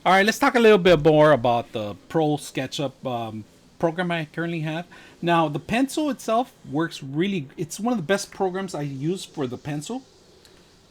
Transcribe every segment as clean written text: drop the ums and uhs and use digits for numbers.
All right, let's talk a little bit more about the Pro SketchUp program I currently have. Now, the pencil itself works really. It's one of the best programs I use for the pencil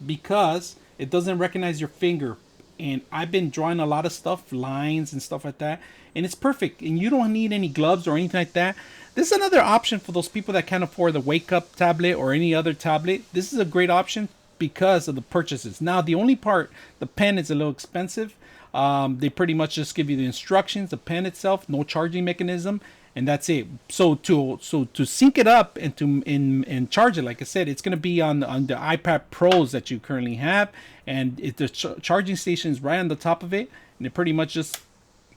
because it doesn't recognize your finger. And I've been drawing a lot of stuff, lines and stuff like that, and it's perfect. And you don't need any gloves or anything like that. This is another option for those people that can't afford the Wake Up tablet or any other tablet. This is a great option because of the purchases. Now, the only part, the pen is a little expensive. They pretty much just give you the instructions, the pen itself, no charging mechanism, and that's it. So to sync it up and and charge it, like I said, it's gonna be on the iPad Pros that you currently have, and the charging station is right on the top of it, and it pretty much just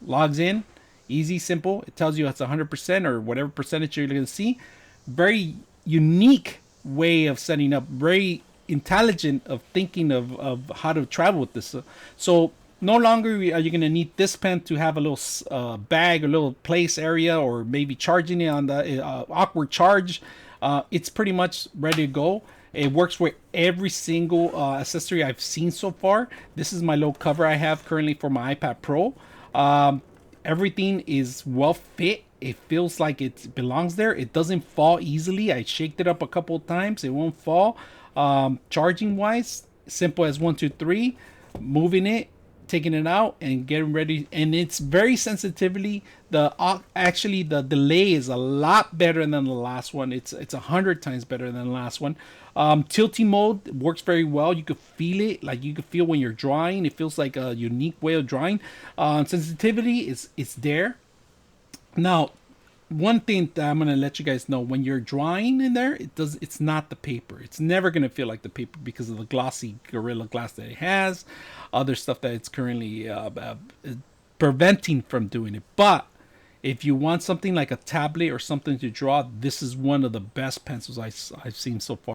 logs in, easy, simple. It tells you it's 100% or whatever percentage you're gonna see. Very unique way of setting up. Very intelligent of thinking of how to travel with this. So no longer are you going to need this pen to have a little bag, a little place area, or maybe charging it on the awkward charge. It's pretty much ready to go. It works with every single accessory I've seen so far. This is my little cover I have currently for my iPad Pro. Everything is well fit. It feels like it belongs there. It doesn't fall easily. I shaked it up a couple of times. It won't fall. Charging wise, simple as one, two, three. Moving it, taking it out, and getting ready. And it's very sensitively. The actually the delay is a lot better than the last one. It's 100 times better than the last one. Tilting mode works very well. You could feel it, like you could feel when you're drawing. It feels like a unique way of drawing. Sensitivity is it's there. Now, one thing that I'm gonna let you guys know, when you're drawing in there, it's not the paper. It's never gonna feel like the paper because of the glossy Gorilla Glass that it has, other stuff that it's currently preventing from doing it. But if you want something like a tablet or something to draw, this is one of the best pencils I've seen so far.